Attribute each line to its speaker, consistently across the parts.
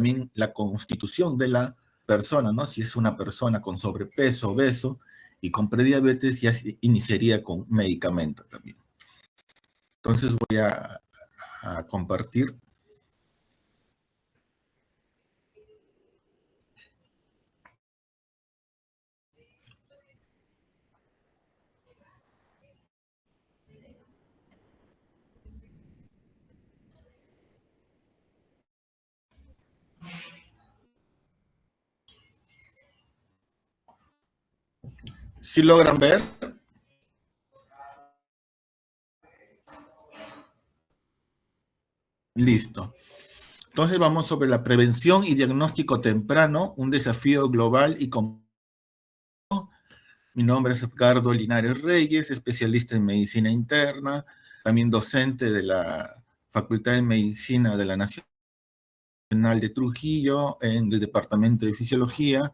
Speaker 1: también la constitución de la persona, ¿no? Si es una persona con sobrepeso, obeso y con prediabetes, ya se iniciaría con medicamento también. Entonces voy a compartir. ¿Sí logran ver? Listo. Entonces vamos sobre la prevención y diagnóstico temprano, un desafío global y complejo. Mi nombre es Edgardo Linares Reyes, especialista en medicina interna, también docente de la Facultad de Medicina de la Nacional de Trujillo, en el Departamento de Fisiología,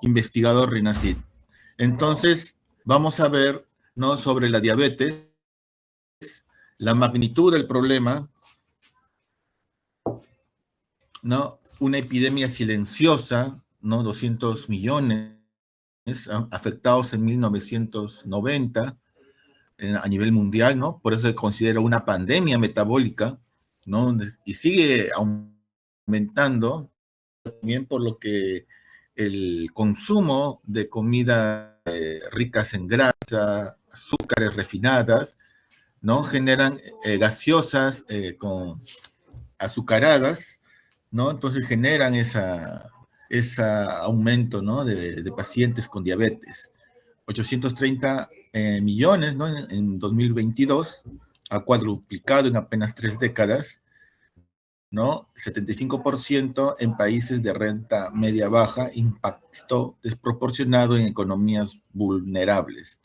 Speaker 1: investigador RENACID. Entonces, vamos a ver, ¿no?, sobre la diabetes, la magnitud del problema, ¿no? Una epidemia silenciosa, ¿no? 200 millones afectados en 1990 a nivel mundial, ¿no? Por eso se considera una pandemia metabólica, ¿no? Y sigue aumentando también por lo que el consumo de comida ricas en grasa, azúcares refinadas, ¿no? Generan gaseosas con azucaradas, ¿no? Entonces generan ese aumento, ¿no?, de pacientes con diabetes. 830 millones, ¿no?, en 2022, ha cuadruplicado en apenas 3 décadas, ¿no? 75% en países de renta media-baja, impacto desproporcionado en economías vulnerables.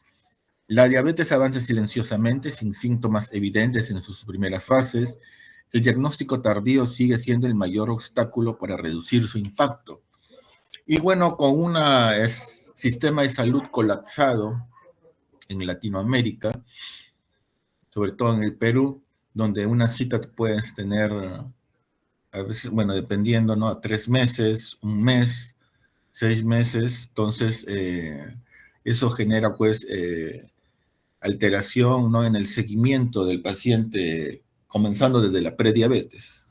Speaker 1: La diabetes avanza silenciosamente, sin síntomas evidentes en sus primeras fases. El diagnóstico tardío sigue siendo el mayor obstáculo para reducir su impacto. Y bueno, con un sistema de salud colapsado en Latinoamérica, sobre todo en el Perú, donde una cita puedes tener, a veces, bueno, dependiendo, ¿no?, a 3 meses, un mes, 6 meses, entonces eso genera pues alteración, ¿no?, en el seguimiento del paciente, comenzando desde la prediabetes.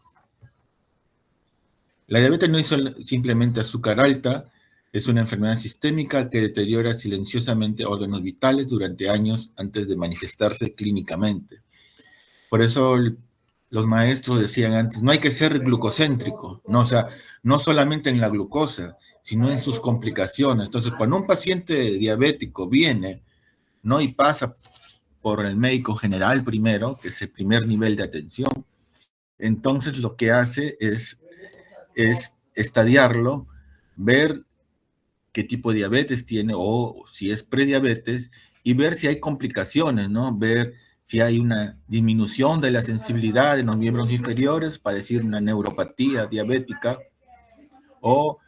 Speaker 1: La diabetes no es simplemente azúcar alta, es una enfermedad sistémica que deteriora silenciosamente órganos vitales durante años antes de manifestarse clínicamente. Por eso los maestros decían antes, no hay que ser glucocéntrico, no, o sea, no solamente en la glucosa, sino en sus complicaciones. Entonces, cuando un paciente diabético viene, ¿no?, y pasa por el médico general primero, que es el primer nivel de atención, entonces lo que hace es estadiarlo, ver qué tipo de diabetes tiene o si es prediabetes y ver si hay complicaciones, ¿no? Ver si hay una disminución de la sensibilidad en los miembros inferiores, para decir una neuropatía diabética, o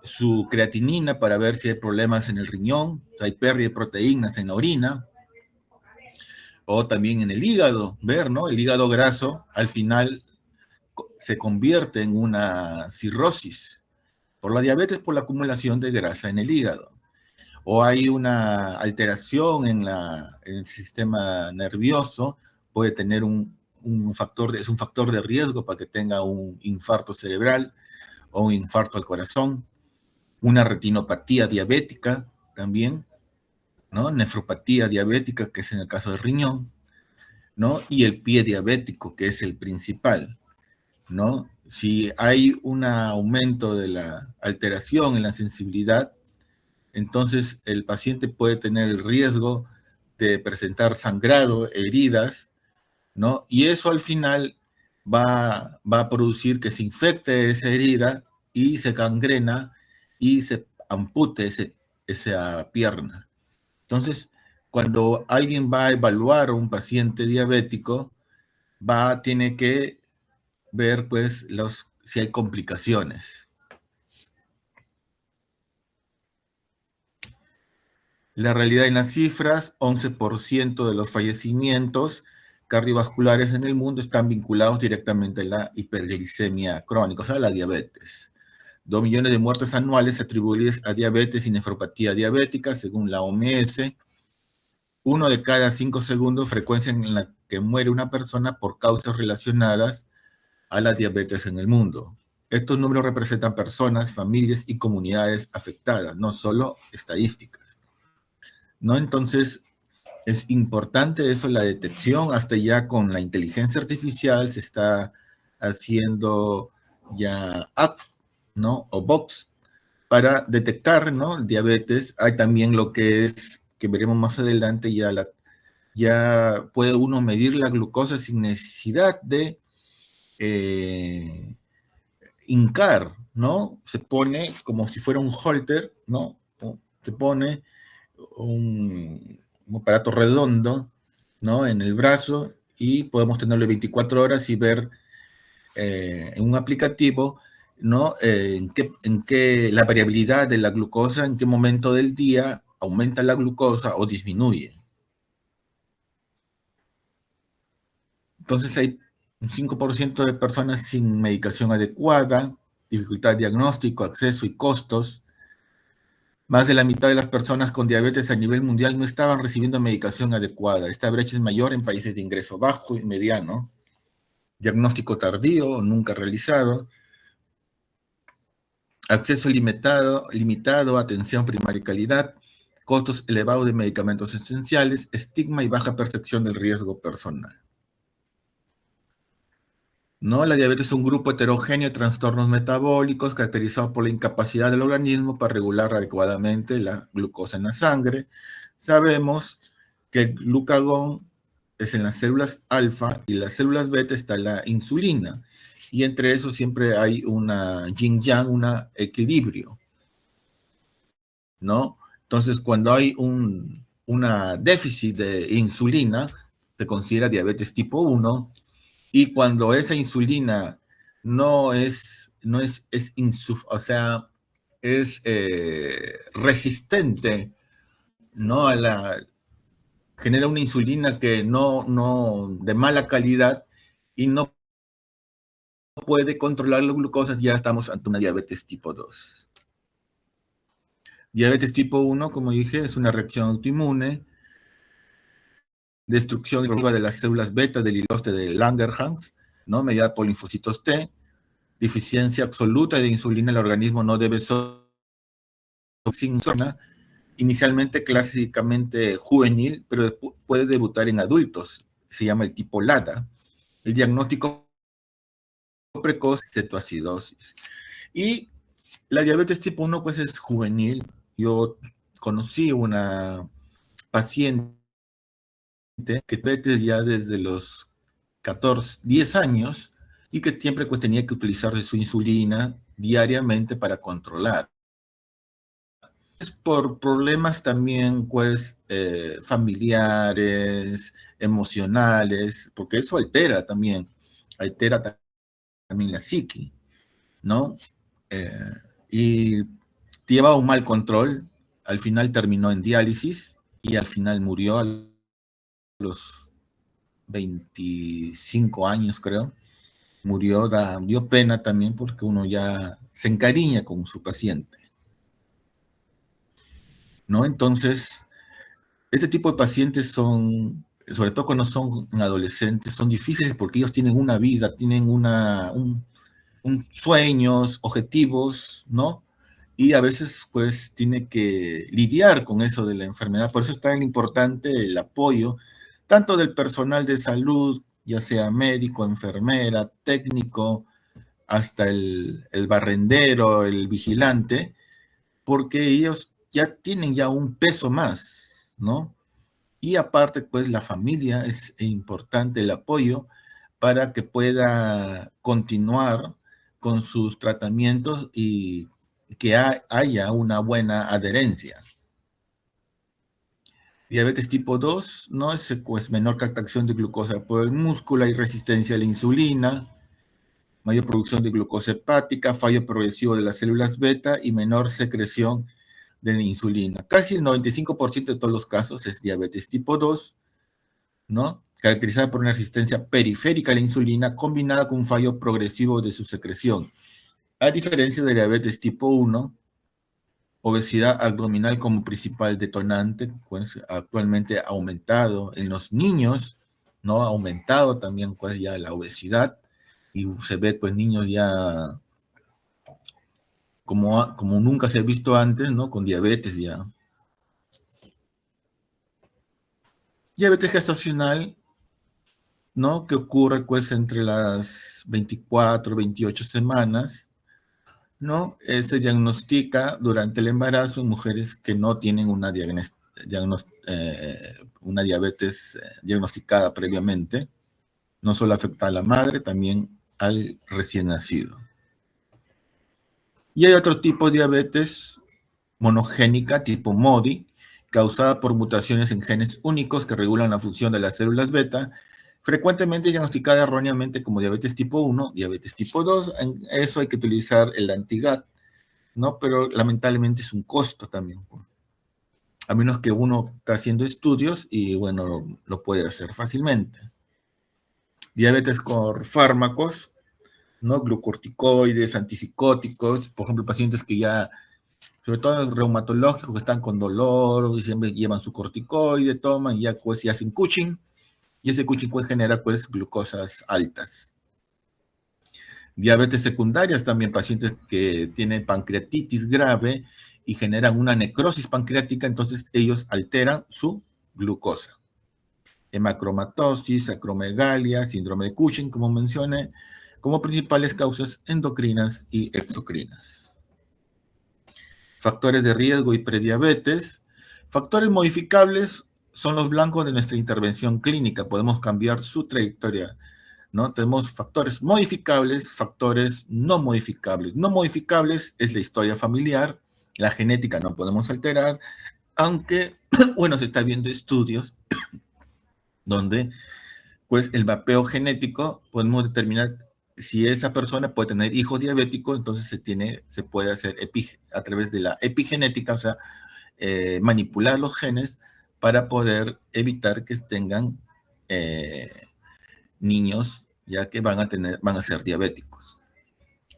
Speaker 1: su creatinina para ver si hay problemas en el riñón, si hay pérdida de proteínas en la orina, o también en el hígado, ver, ¿no? El hígado graso al final se convierte en una cirrosis por la diabetes, por la acumulación de grasa en el hígado. O hay una alteración en el sistema nervioso, puede tener un factor, es un factor de riesgo para que tenga un infarto cerebral o un infarto al corazón, una retinopatía diabética también, ¿no? Nefropatía diabética, que es en el caso del riñón, ¿no? Y el pie diabético, que es el principal, ¿no? Si hay un aumento de la alteración en la sensibilidad, entonces el paciente puede tener el riesgo de presentar sangrado, heridas, ¿no? Y eso al final va a producir que se infecte esa herida y se gangrena y se ampute esa pierna. Entonces, cuando alguien va a evaluar a un paciente diabético, tiene que ver pues si hay complicaciones. La realidad en las cifras: 11% de los fallecimientos cardiovasculares en el mundo están vinculados directamente a la hiperglicemia crónica, o sea, a la diabetes. 2 millones de muertes anuales atribuibles a diabetes y nefropatía diabética, según la OMS. 1 de cada 5 segundos, frecuencia en la que muere una persona por causas relacionadas a la diabetes en el mundo. Estos números representan personas, familias y comunidades afectadas, no solo estadísticas, ¿no? Entonces, es importante eso, la detección, hasta ya con la inteligencia artificial se está haciendo ya apps, ¿no? O bots para detectar, ¿no? Diabetes. Hay también lo que es, que veremos más adelante, ya puede uno medir la glucosa sin necesidad de hincar, ¿no? Se pone como si fuera un holter, ¿no? Se pone un aparato redondo, ¿no? En el brazo y podemos tenerlo 24 horas y ver en un aplicativo, ¿no? En qué la variabilidad de la glucosa, en qué momento del día aumenta la glucosa o disminuye. Entonces hay un 5% de personas sin medicación adecuada, dificultad de diagnóstico, acceso y costos. Más de la mitad de las personas con diabetes a nivel mundial no estaban recibiendo medicación adecuada. Esta brecha es mayor en países de ingreso bajo y mediano. Diagnóstico tardío o nunca realizado. Acceso limitado, atención primaria y calidad. Costos elevados de medicamentos esenciales. Estigma y baja percepción del riesgo personal. ¿No? La diabetes es un grupo heterogéneo de trastornos metabólicos caracterizado por la incapacidad del organismo para regular adecuadamente la glucosa en la sangre. Sabemos que el glucagón es en las células alfa y las células beta está la insulina. Y entre eso siempre hay una yin-yang, un equilibrio, ¿no? Entonces, cuando hay una déficit de insulina, se considera diabetes tipo 1. Y cuando esa insulina o sea, es resistente, ¿no? Genera una insulina que de mala calidad y no puede controlar la glucosa, ya estamos ante una diabetes tipo 2. Diabetes tipo 1, como dije, es una reacción autoinmune, destrucción de las células beta del hiloste de Langerhans, ¿no? Mediada por linfocitos T, deficiencia absoluta de insulina, el organismo no debe sin insulina, inicialmente clásicamente juvenil, pero puede debutar en adultos, se llama el tipo LADA. El diagnóstico precoz, cetoacidosis. Y la diabetes tipo 1 pues es juvenil. Yo conocí una paciente que diabetes ya desde los 14, 10 años y que siempre pues tenía que utilizar su insulina diariamente para controlar. Es por problemas también pues familiares, emocionales, porque eso altera también la psique, ¿no? Eh, y llevaba un mal control, al final terminó en diálisis y al final murió a los 25 años, creo. Murió, dio pena también porque uno ya se encariña con su paciente, ¿no? Entonces, este tipo de pacientes son, sobre todo cuando son adolescentes, son difíciles porque ellos tienen una vida, tienen sueños, objetivos, ¿no? Y a veces pues tiene que lidiar con eso de la enfermedad. Por eso es tan importante el apoyo, tanto del personal de salud, ya sea médico, enfermera, técnico, hasta el barrendero, el vigilante, porque ellos ya tienen ya un peso más, ¿no? Y aparte, pues la familia es importante el apoyo para que pueda continuar con sus tratamientos y que haya una buena adherencia. Diabetes tipo 2, ¿no? Es pues, menor captación de glucosa por el músculo, hay resistencia a la insulina, mayor producción de glucosa hepática, fallo progresivo de las células beta y menor secreción de la insulina. Casi el 95% de todos los casos es diabetes tipo 2, ¿no? caracterizada por una resistencia periférica a la insulina combinada con un fallo progresivo de su secreción. A diferencia de la diabetes tipo 1, obesidad abdominal como principal detonante, pues actualmente ha aumentado en los niños, ¿no? Ha aumentado también pues ya la obesidad y se ve pues niños ya como nunca se ha visto antes, ¿no? Con diabetes ya. Diabetes gestacional, ¿no? Que ocurre pues entre las 24, 28 semanas, ¿no? Se diagnostica durante el embarazo en mujeres que no tienen una diabetes diagnosticada previamente. No solo afecta a la madre, también al recién nacido. Y hay otro tipo de diabetes monogénica tipo MODY, causada por mutaciones en genes únicos que regulan la función de las células beta, frecuentemente diagnosticada erróneamente como diabetes tipo 1, diabetes tipo 2. En eso hay que utilizar el antigat, ¿no? Pero lamentablemente es un costo también, a menos que uno está haciendo estudios y, bueno, lo puede hacer fácilmente. Diabetes con fármacos, ¿no? Glucorticoides, antipsicóticos, por ejemplo, pacientes que ya, sobre todo los reumatológicos, que están con dolor, y siempre llevan su corticoide, toman y ya pues y hacen Cushing, y ese Cushing puede generar pues glucosas altas. Diabetes secundarias también, pacientes que tienen pancreatitis grave y generan una necrosis pancreática, entonces ellos alteran su glucosa. Hemacromatosis, acromegalia, síndrome de Cushing, como mencioné, como principales causas endocrinas y exocrinas. Factores de riesgo y prediabetes. Factores modificables son los blancos de nuestra intervención clínica. Podemos cambiar su trayectoria, ¿no? Tenemos factores modificables, factores no modificables. No modificables es la historia familiar, la genética no podemos alterar, aunque, bueno, se está viendo estudios donde, pues, el mapeo genético podemos determinar si esa persona puede tener hijos diabéticos, entonces se puede hacer a través de la epigenética, o sea, manipular los genes para poder evitar que tengan eh, niños ya que van a ser diabéticos.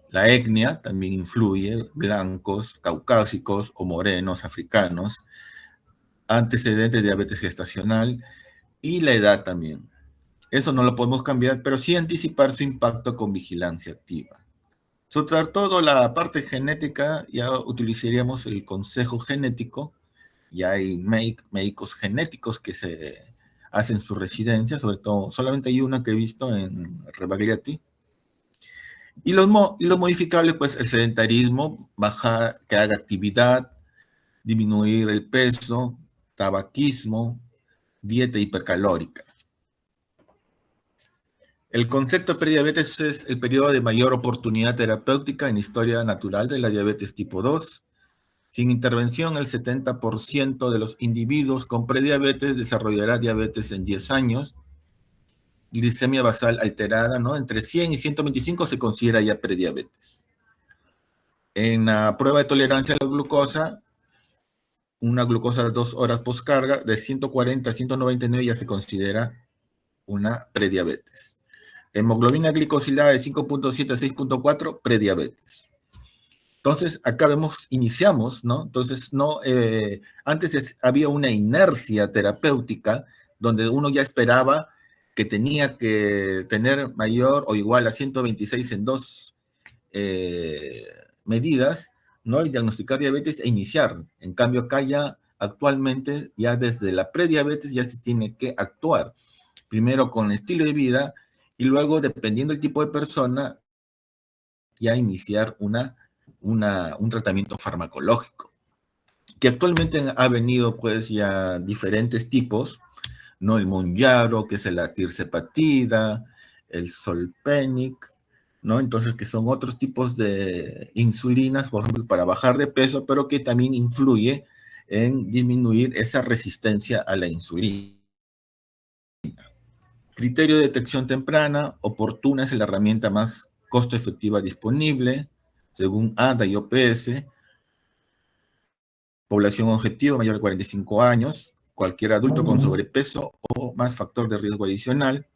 Speaker 1: La etnia también influye, blancos, caucásicos o morenos, africanos, antecedentes de diabetes gestacional y la edad también. Eso no lo podemos cambiar, pero sí anticipar su impacto con vigilancia activa. Sobre todo la parte genética, ya utilizaríamos el consejo genético. Ya hay médicos genéticos que se hacen su residencia, sobre todo, solamente hay una que he visto en Rebagliati. Y los modificables, pues el sedentarismo, bajar, que haga actividad, disminuir el peso, tabaquismo, dieta hipercalórica. El concepto de prediabetes es el periodo de mayor oportunidad terapéutica en la historia natural de la diabetes tipo 2. Sin intervención, el 70% de los individuos con prediabetes desarrollará diabetes en 10 años. Glicemia basal alterada, ¿no? Entre 100 y 125 se considera ya prediabetes. En la prueba de tolerancia a la glucosa, una glucosa de 2 horas postcarga, de 140 a 199 ya se considera una prediabetes. Hemoglobina glicosilada de 5.7 a 6.4, prediabetes. Entonces, acá iniciamos, ¿no? Entonces, no, antes había una inercia terapéutica donde uno ya esperaba que tenía que tener mayor o igual a 126 en dos medidas, ¿no? Y diagnosticar diabetes e iniciar. En cambio, acá ya actualmente, ya desde la prediabetes ya se tiene que actuar. Primero con estilo de vida y luego, dependiendo del tipo de persona, ya iniciar un tratamiento farmacológico, que actualmente ha venido pues ya diferentes tipos, ¿no? El Mounjaro, que es la tirzepatida, el Solpenic, ¿no? Entonces, que son otros tipos de insulinas, por ejemplo, para bajar de peso, pero que también influye en disminuir esa resistencia a la insulina. Criterio de detección temprana, oportuna es la herramienta más costo efectiva disponible, según ADA y OPS. Población objetivo mayor de 45 años. cualquier adulto con sobrepeso o más factor de riesgo adicional,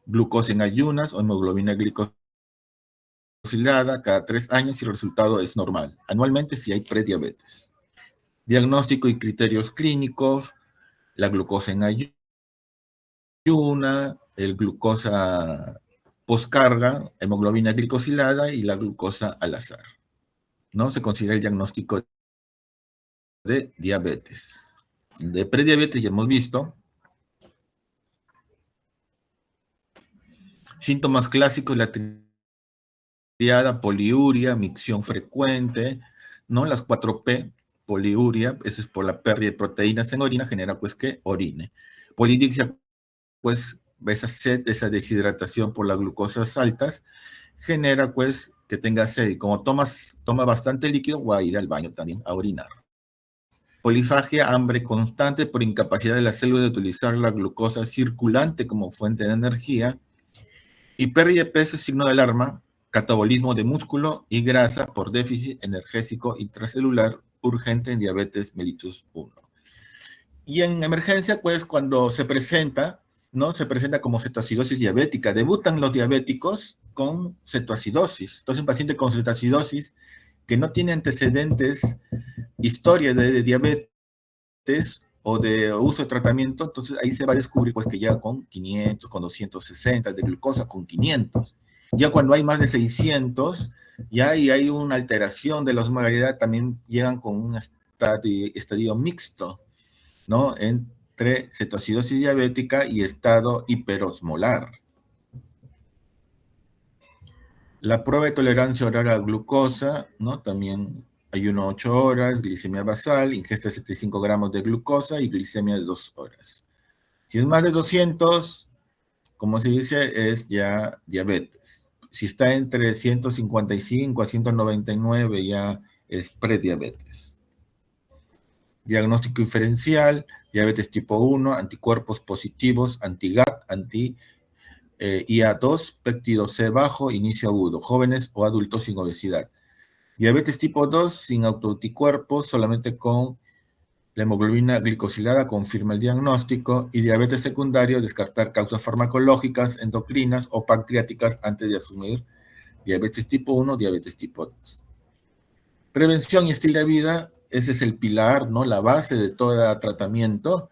Speaker 1: glucosa en ayunas o hemoglobina glicosilada cada 3 años y el resultado es normal. Anualmente si hay prediabetes. Diagnóstico y criterios clínicos, la glucosa en ayuna, el glucosa postcarga, hemoglobina glicosilada y la glucosa al azar. ¿No? Se considera el diagnóstico de diabetes. De prediabetes ya hemos visto. Síntomas clásicos, la triada, poliuria, micción frecuente, ¿no? Las 4P, poliuria, eso es por la pérdida de proteínas en orina, genera pues que orine. Polidipsia, pues esa sed, esa deshidratación por las glucosas altas, genera pues que tenga sed. Y como toma bastante líquido, va a ir al baño también a orinar. Polifagia, hambre constante por incapacidad de la célula de utilizar la glucosa circulante como fuente de energía. Y pérdida de peso, signo de alarma, catabolismo de músculo y grasa por déficit energético intracelular urgente en diabetes mellitus 1. Y en emergencia, pues cuando se presenta, ¿no? Se presenta como cetoacidosis diabética. Debutan los diabéticos con cetoacidosis. Entonces, un paciente con cetoacidosis que no tiene antecedentes, historia de diabetes o de uso de tratamiento, entonces ahí se va a descubrir pues que ya con 500, con 260 de glucosa, con 500. Ya cuando hay más de 600, ya hay una alteración de la osmolaridad, también llegan con un estadio mixto, ¿no? Entre cetoacidosis diabética y estado hiperosmolar. La prueba de tolerancia oral a la glucosa, ¿no? También ayuno 8 horas, glicemia basal, ingesta de 75 gramos de glucosa y glicemia de 2 horas. Si es más de 200, como se dice, es ya diabetes. Si está entre 155 a 199, ya es prediabetes. Diagnóstico diferencial, diabetes tipo 1, anticuerpos positivos, anti-GAT, anti-IA2, péptido C bajo, inicio agudo, jóvenes o adultos sin obesidad. Diabetes tipo 2, sin autoanticuerpos, solamente con la hemoglobina glicosilada confirma el diagnóstico, y diabetes secundario, descartar causas farmacológicas, endocrinas o pancreáticas antes de asumir diabetes tipo 1, diabetes tipo 2. Prevención y estilo de vida, ese es el pilar, ¿no? La base de todo tratamiento,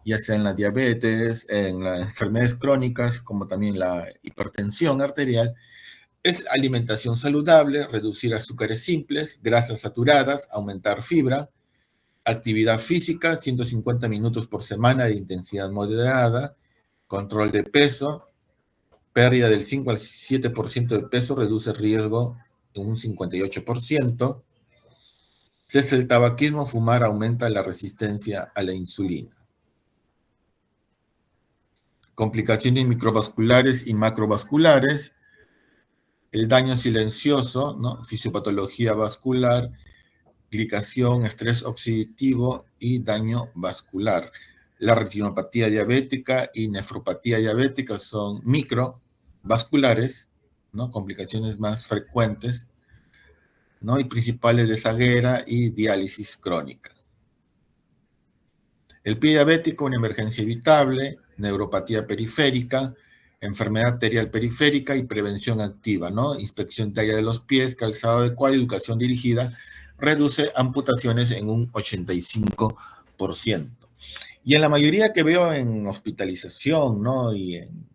Speaker 1: ya sea en la diabetes, en las enfermedades crónicas, como también la hipertensión arterial. Es alimentación saludable, reducir azúcares simples, grasas saturadas, aumentar fibra, actividad física, 150 minutos por semana de intensidad moderada, control de peso, pérdida del 5 al 7% de peso reduce el riesgo en un 58%, cese el tabaquismo, fumar aumenta la resistencia a la insulina. Complicaciones microvasculares y macrovasculares, el daño silencioso, ¿no? Fisiopatología vascular, glicación, estrés oxidativo y daño vascular. La retinopatía diabética y nefropatía diabética son microvasculares, ¿no? Complicaciones más frecuentes, ¿no? Y principales de ceguera y diálisis crónica. El pie diabético, una emergencia evitable, neuropatía periférica, enfermedad arterial periférica y prevención activa, ¿no? Inspección diaria de los pies, calzado adecuado, educación dirigida, reduce amputaciones en un 85%. Y en la mayoría que veo en hospitalización, ¿no? Y en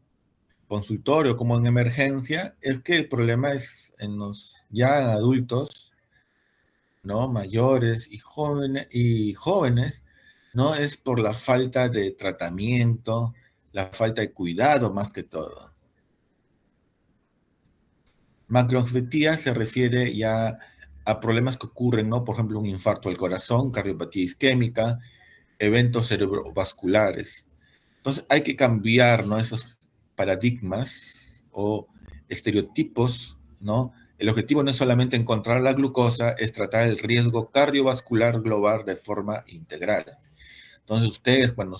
Speaker 1: consultorio como en emergencia, es que el problema es en los ya adultos, ¿no? Mayores y jóvenes, ¿no? Es por la falta de tratamiento, la falta de cuidado más que todo. Macroangiopatía se refiere ya a problemas que ocurren, ¿no? Por ejemplo, un infarto al corazón, cardiopatía isquémica, eventos cerebrovasculares. Entonces hay que cambiar, ¿no? Esos paradigmas o estereotipos, ¿no? El objetivo no es solamente encontrar la glucosa, es tratar el riesgo cardiovascular global de forma integral. Entonces ustedes cuando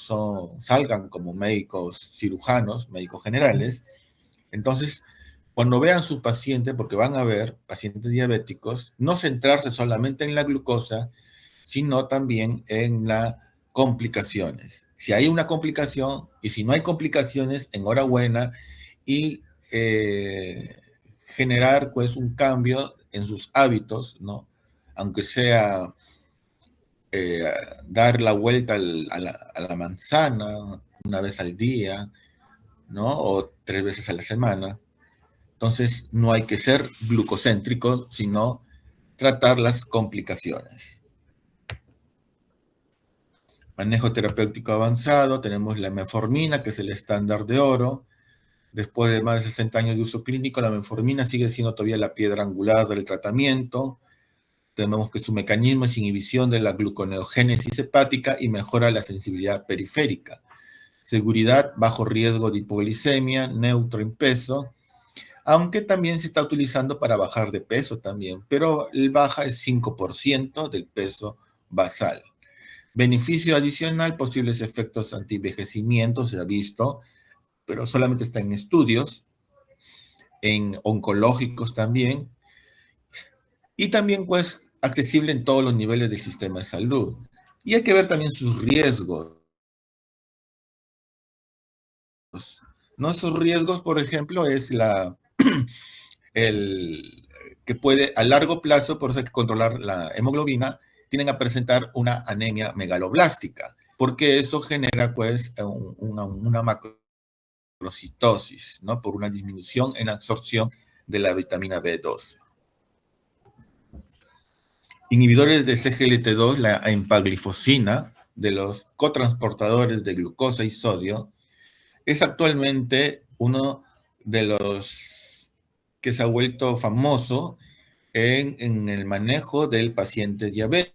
Speaker 1: salgan como médicos cirujanos, médicos generales, entonces cuando vean sus pacientes, porque van a ver pacientes diabéticos, no centrarse solamente en la glucosa, sino también en la complicaciones. Si hay una complicación y si no hay complicaciones, enhorabuena, y generar pues un cambio en sus hábitos, ¿no? Aunque sea eh, dar la vuelta a la manzana una vez al día, ¿no? O 3 veces a la semana. Entonces, no hay que ser glucocéntrico, sino tratar las complicaciones. Manejo terapéutico avanzado, tenemos la metformina, que es el estándar de oro. Después de más de 60 años de uso clínico, la metformina sigue siendo todavía la piedra angular del tratamiento. Tenemos que su mecanismo es inhibición de la gluconeogénesis hepática y mejora la sensibilidad periférica. Seguridad, bajo riesgo de hipoglicemia, neutro en peso, aunque también se está utilizando para bajar de peso también, pero el baja es 5% del peso basal. Beneficio adicional, posibles efectos anti-envejecimiento, se ha visto, pero solamente está en estudios, en oncológicos también, y también pues accesible en todos los niveles del sistema de salud. Y hay que ver también sus riesgos, ¿no? Sus riesgos, por ejemplo, es el que puede a largo plazo, por eso hay que controlar la hemoglobina, tienden a presentar una anemia megaloblástica, porque eso genera pues una macrocitosis, ¿no? Por una disminución en absorción de la vitamina B12. Inhibidores de CGLT2, la empaglifosina, de los cotransportadores de glucosa y sodio, es actualmente uno de los que se ha vuelto famoso en el manejo del paciente diabético,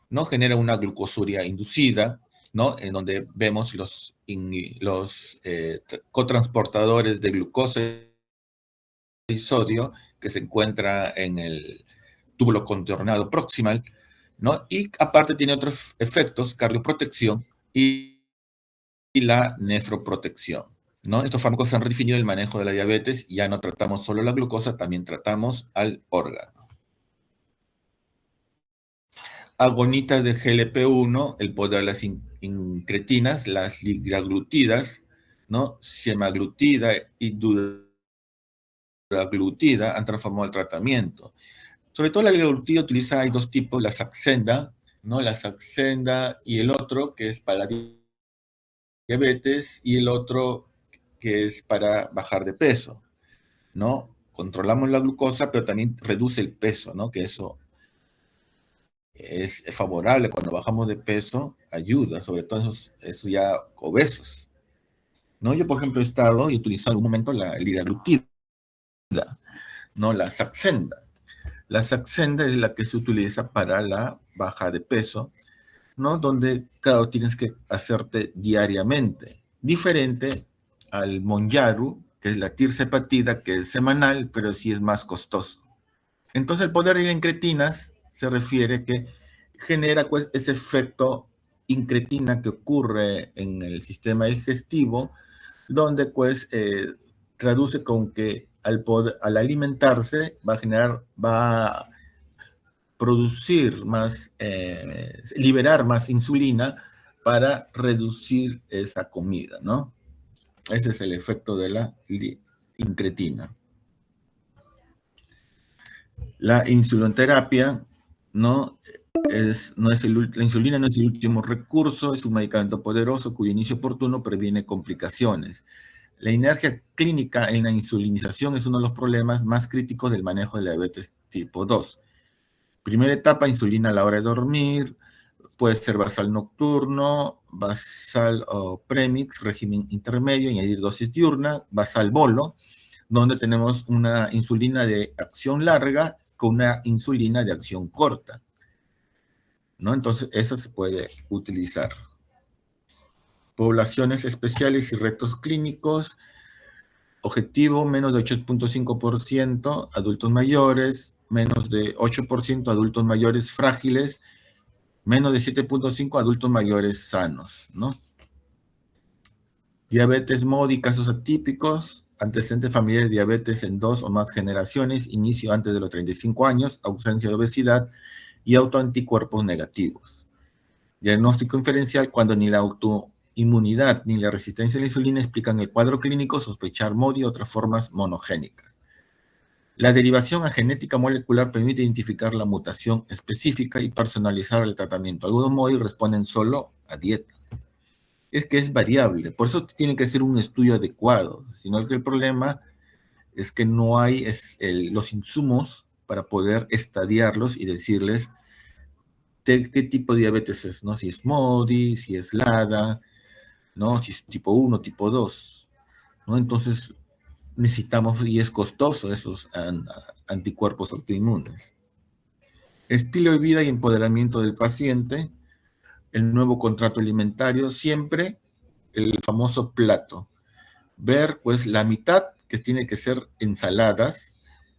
Speaker 1: ¿no? Genera una glucosuria inducida, ¿no? En donde vemos los cotransportadores de glucosa y sodio que se encuentra en el túbulo contornado proximal, ¿no? Y aparte tiene otros efectos, cardioprotección y la nefroprotección, ¿no? Estos fármacos han redefinido el manejo de la diabetes, ya no tratamos solo la glucosa, también tratamos al órgano. Agonitas de GLP-1, el poder de las incretinas, las liraglutidas, ¿no? Semaglutida y dulaglutida han transformado el tratamiento. Sobre todo la liraglutida utiliza, hay dos tipos, la Saxenda, ¿no? La Saxenda y el otro que es para la diabetes y el otro que es para bajar de peso, ¿no? Controlamos la glucosa, pero también reduce el peso, ¿no? Que eso es favorable cuando bajamos de peso, ayuda, sobre todo esos ya obesos, ¿no? Yo, por ejemplo, he estado y he utilizado en algún momento la liraglutida, ¿no? La Saxenda. La Saxenda es la que se utiliza para la baja de peso, ¿no? Donde, claro, tienes que hacerte diariamente. Diferente al Monjaru, que es la tirzepatida, que es semanal, pero sí es más costoso. Entonces, el poder de la incretinas se refiere que genera pues, ese efecto incretina que ocurre en el sistema digestivo, donde pues traduce con que al alimentarse va a producir más, liberar más insulina para reducir esa comida, ¿no? Ese es el efecto de la incretina. La insuloterapia, ¿no? La insulina no es el último recurso, es un medicamento poderoso cuyo inicio oportuno previene complicaciones. La inercia clínica en la insulinización es uno de los problemas más críticos del manejo de la diabetes tipo 2. Primera etapa, insulina a la hora de dormir, puede ser basal nocturno, basal o premix, régimen intermedio, añadir dosis diurna, basal bolo, donde tenemos una insulina de acción larga con una insulina de acción corta, ¿no? Entonces, eso se puede utilizar. Poblaciones especiales y retos clínicos, objetivo menos de 8.5% adultos mayores, menos de 8% adultos mayores frágiles, menos de 7.5 adultos mayores sanos, ¿no? Diabetes MODY, casos atípicos, antecedentes familiares de diabetes en 2 o más generaciones, inicio antes de los 35 años, ausencia de obesidad y autoanticuerpos negativos. Diagnóstico inferencial cuando ni la autoinmunidad ni la resistencia a la insulina explican el cuadro clínico, sospechar MODY y otras formas monogénicas. La derivación a genética molecular permite identificar la mutación específica y personalizar el tratamiento. Algunos MODY responden solo a dieta. Es que es variable, por eso tiene que ser un estudio adecuado, sino que el problema es que no hay los insumos para poder estadiarlos y decirles qué tipo de diabetes es, ¿no? Si es MODY, si es LADA, ¿no? Si es tipo 1, tipo 2, ¿no? Entonces necesitamos, y es costoso, esos anticuerpos autoinmunes. Estilo de vida y empoderamiento del paciente, el nuevo contrato alimentario, siempre el famoso plato. Ver, pues, la mitad que tiene que ser ensaladas,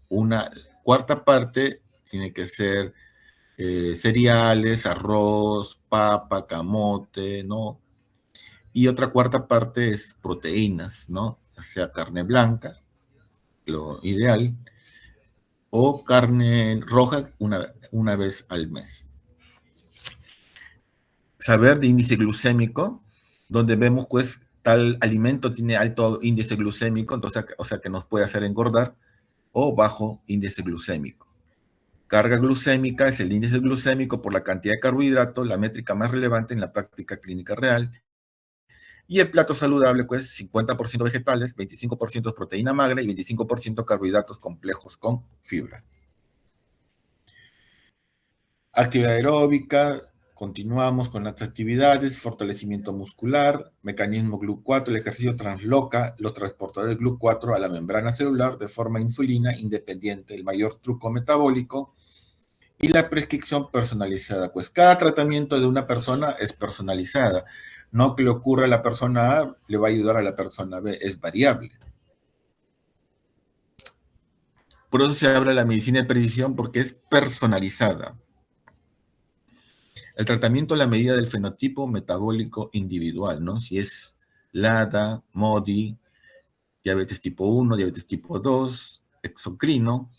Speaker 1: una cuarta parte tiene que ser cereales, arroz, papa, camote, ¿no? Y otra cuarta parte es proteínas, ¿no? O sea, carne blanca, lo ideal, o carne roja una vez al mes. Saber de índice glucémico, donde vemos pues tal alimento tiene alto índice glucémico, entonces, o sea que nos puede hacer engordar, o bajo índice glucémico. Carga glucémica es el índice glucémico por la cantidad de carbohidratos, la métrica más relevante en la práctica clínica real. Y el plato saludable, pues 50% vegetales, 25% proteína magra y 25% carbohidratos complejos con fibra. Actividad aeróbica, continuamos con las actividades, fortalecimiento muscular, mecanismo GLUT4, el ejercicio transloca los transportadores GLUT4 a la membrana celular de forma insulina independiente, el mayor truco metabólico, y la prescripción personalizada. Pues cada tratamiento de una persona es personalizada. No que le ocurra a la persona A, le va a ayudar a la persona B, es variable. Por eso se habla de la medicina de precisión, porque es personalizada. El tratamiento a la medida del fenotipo metabólico individual, ¿no? Si es LADA, MODY, diabetes tipo 1, diabetes tipo 2, exocrino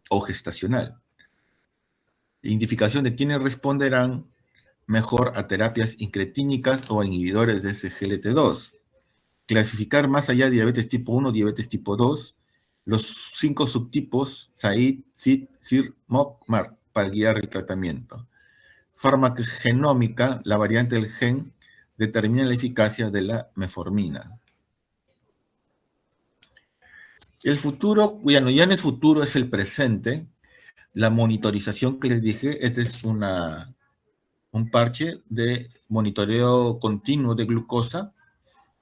Speaker 1: o gestacional. Identificación de quienes responderán mejor a terapias incretínicas o a inhibidores de SGLT2. Clasificar más allá de diabetes tipo 1, diabetes tipo 2, los 5 subtipos SAID, SID, SIR, MOC, MAR para guiar el tratamiento. Farmacogenómica, la variante del gen, determina la eficacia de la metformina. El futuro, bueno, ya no es futuro, es el presente. La monitorización que les dije, este es un parche de monitoreo continuo de glucosa.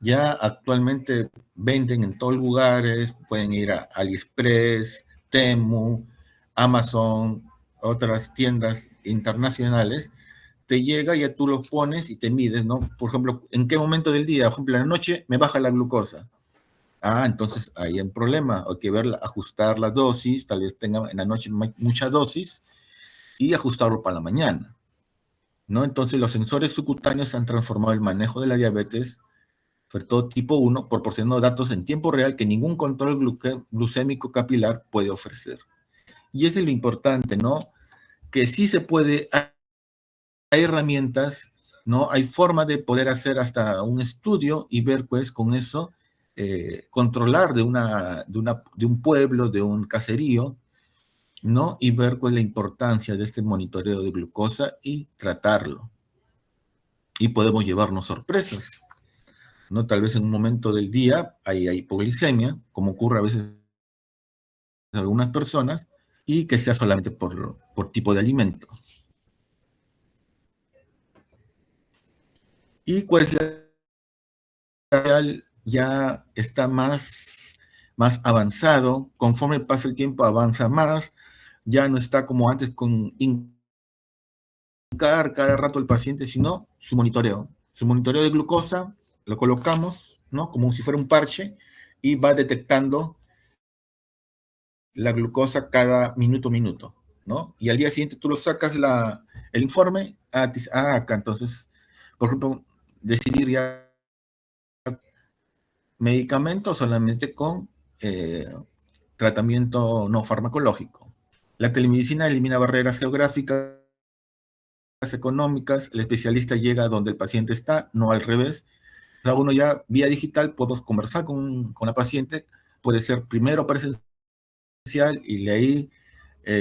Speaker 1: Ya actualmente venden en todos lugares, pueden ir a AliExpress, Temu, Amazon, otras tiendas internacionales. Te llega, ya tú lo pones y te mides, ¿no? Por ejemplo, ¿en qué momento del día? Por ejemplo, en la noche me baja la glucosa. Ah, entonces ahí hay un problema. Hay que ver, ajustar la dosis, tal vez tenga en la noche mucha dosis y ajustarlo para la mañana, ¿no? Entonces los sensores subcutáneos han transformado el manejo de la diabetes, sobre todo tipo 1, proporcionando datos en tiempo real que ningún control glucémico capilar puede ofrecer. Y eso es lo importante, ¿no? Que sí se puede, hay herramientas, ¿no? Hay forma de poder hacer hasta un estudio y ver, pues, con eso, controlar de un pueblo, de un caserío, ¿no? Y ver cuál es la importancia de este monitoreo de glucosa y tratarlo. Y podemos llevarnos sorpresas, ¿no? Tal vez en un momento del día hay hipoglicemia, como ocurre a veces en algunas personas, y que sea solamente por tipo de alimento. Y pues ya está más avanzado, conforme pasa el tiempo avanza más, ya no está como antes con indicar cada rato el paciente, sino su monitoreo de glucosa, lo colocamos, ¿no? Como si fuera un parche, y va detectando la glucosa cada minuto, ¿no? Y al día siguiente tú lo sacas el informe, acá, entonces, por ejemplo, decidir ya medicamento solamente con tratamiento no farmacológico. La telemedicina elimina barreras geográficas económicas, el especialista llega donde el paciente está, no al revés. O sea, uno ya vía digital puedo conversar con la paciente, puede ser primero presencial y de ahí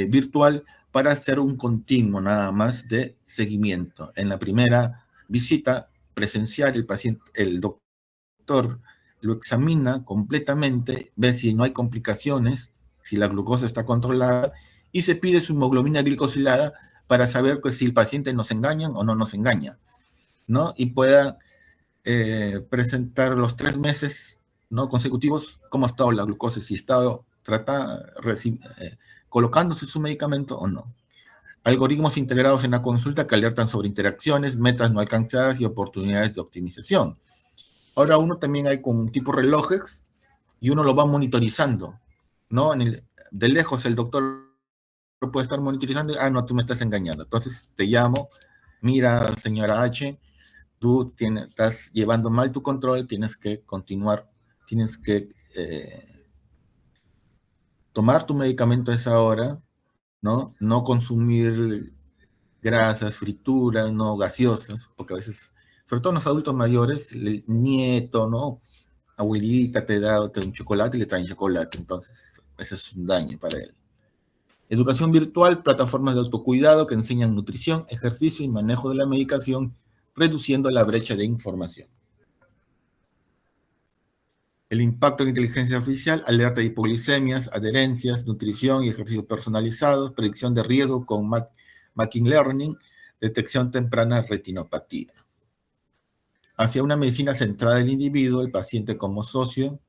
Speaker 1: virtual para hacer un continuo nada más de seguimiento. En la primera visita presencial, el paciente, el doctor lo examina completamente, ve si no hay complicaciones, si la glucosa está controlada y se pide su hemoglobina glicosilada para saber pues, si el paciente nos engaña o no nos engaña, ¿no? Y pueda presentar los 3 meses, ¿no?, consecutivos cómo ha estado la glucosa, si ha estado colocándose su medicamento o no. Algoritmos integrados en la consulta que alertan sobre interacciones, metas no alcanzadas y oportunidades de optimización. Ahora uno también hay con tipo relojes y uno lo va monitorizando, ¿no? De lejos el doctor lo puede estar monitorizando y, no, tú me estás engañando. Entonces te llamo, mira, señora H, tú estás llevando mal tu control, tienes que continuar, tienes que tomar tu medicamento a esa hora, ¿no? No consumir grasas, frituras, no gaseosas, porque a veces, sobre todo en los adultos mayores, el nieto, ¿no? Abuelita te da un chocolate y le traen chocolate, entonces ese es un daño para él. Educación virtual, plataformas de autocuidado que enseñan nutrición, ejercicio y manejo de la medicación, reduciendo la brecha de información. El impacto de la inteligencia artificial, alerta de hipoglicemias, adherencias, nutrición y ejercicios personalizados, predicción de riesgo con Machine Learning, detección temprana de retinopatía. Hacia una medicina centrada en el individuo, el paciente como socio,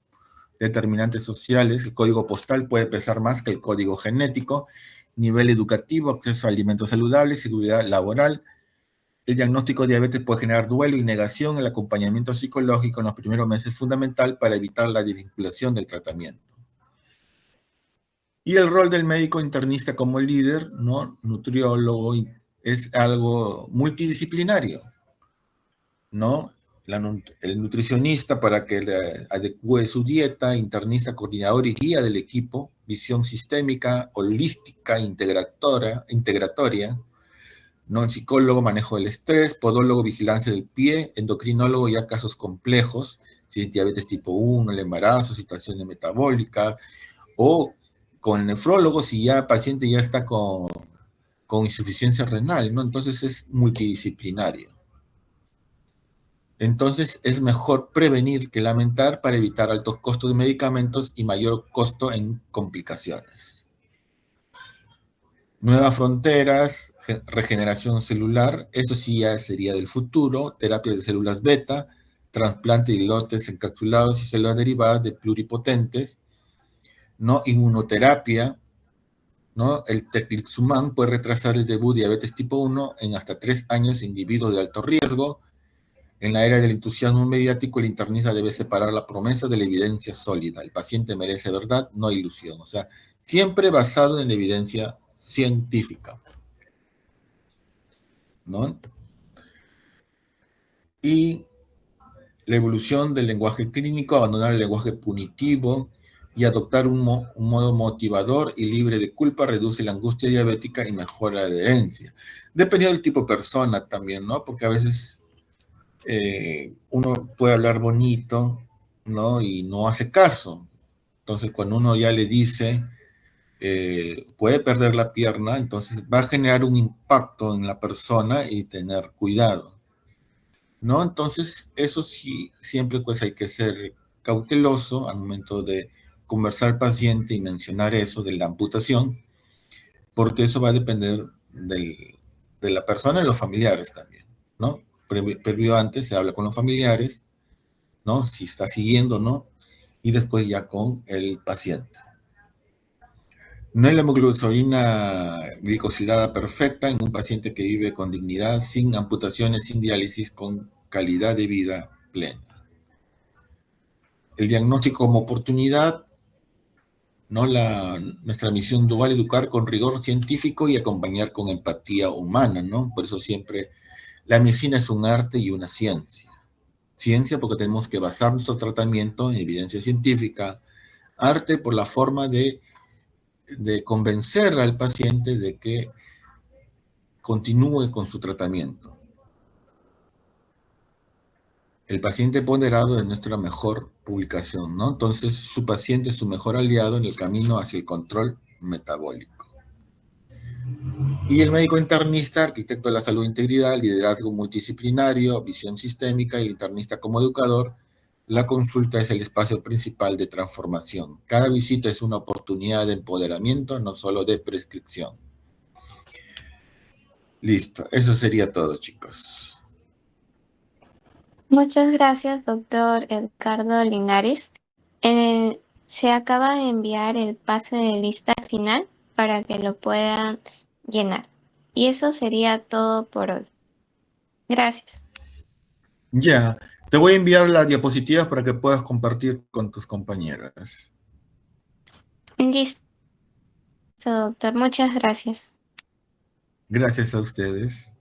Speaker 1: determinantes sociales, el código postal puede pesar más que el código genético, nivel educativo, acceso a alimentos saludables, seguridad laboral. El diagnóstico de diabetes puede generar duelo y negación. El acompañamiento psicológico en los primeros meses es fundamental para evitar la desvinculación del tratamiento. Y el rol del médico internista como líder, ¿no?, nutriólogo, es algo multidisciplinario, ¿no? El nutricionista para que le adecue su dieta, internista, coordinador y guía del equipo, visión sistémica, holística, integratoria, ¿no? El psicólogo, manejo del estrés, podólogo, vigilancia del pie, endocrinólogo, ya casos complejos, si es diabetes tipo 1, el embarazo, situaciones metabólicas, o con el nefrólogo, si ya el paciente ya está con insuficiencia renal, ¿no? Entonces es multidisciplinario. Entonces es mejor prevenir que lamentar para evitar altos costos de medicamentos y mayor costo en complicaciones. Nuevas fronteras, regeneración celular, esto sí ya sería del futuro, terapia de células beta, trasplante de islotes encapsulados y células derivadas de pluripotentes, ¿no? Inmunoterapia, ¿no? El teclizumab puede retrasar el debut de diabetes tipo 1 en hasta 3 años en individuos de alto riesgo. En la era del entusiasmo mediático, el internista debe separar la promesa de la evidencia sólida. El paciente merece verdad, no ilusión. O sea, siempre basado en la evidencia científica, ¿no? Y la evolución del lenguaje clínico, abandonar el lenguaje punitivo y adoptar un modo motivador y libre de culpa reduce la angustia diabética y mejora la adherencia. Dependiendo del tipo de persona también, ¿no? Porque a veces uno puede hablar bonito, ¿no? Y no hace caso. Entonces, cuando uno ya le dice, puede perder la pierna, entonces va a generar un impacto en la persona y tener cuidado, ¿no? Entonces, eso sí, siempre pues hay que ser cauteloso al momento de conversar al paciente y mencionar eso de la amputación, porque eso va a depender de la persona y los familiares también, ¿no? Previo antes se habla con los familiares, ¿no? Si está siguiendo o no, y después ya con el paciente. No hay la hemoglobina glicosilada perfecta en un paciente que vive con dignidad, sin amputaciones, sin diálisis, con calidad de vida plena. El diagnóstico como oportunidad, ¿no? Nuestra misión dual, educar con rigor científico y acompañar con empatía humana, ¿no? Por eso siempre la medicina es un arte y una ciencia. Ciencia porque tenemos que basar nuestro tratamiento en evidencia científica, arte por la forma de convencer al paciente de que continúe con su tratamiento. El paciente ponderado es nuestra mejor publicación, ¿no? Entonces, su paciente es su mejor aliado en el camino hacia el control metabólico. Y el médico internista, arquitecto de la salud e integridad, liderazgo multidisciplinario, visión sistémica, y el internista como educador, la consulta es el espacio principal de transformación. Cada visita es una oportunidad de empoderamiento, no solo de prescripción. Listo, eso sería todo, chicos.
Speaker 2: Muchas gracias, doctor Edgardo Linares. Se acaba de enviar el pase de lista final para que lo puedan llenar. Y eso sería todo por hoy. Gracias.
Speaker 1: Ya, te voy a enviar las diapositivas para que puedas compartir con tus compañeras.
Speaker 2: Listo, doctor. Muchas gracias.
Speaker 1: Gracias a ustedes.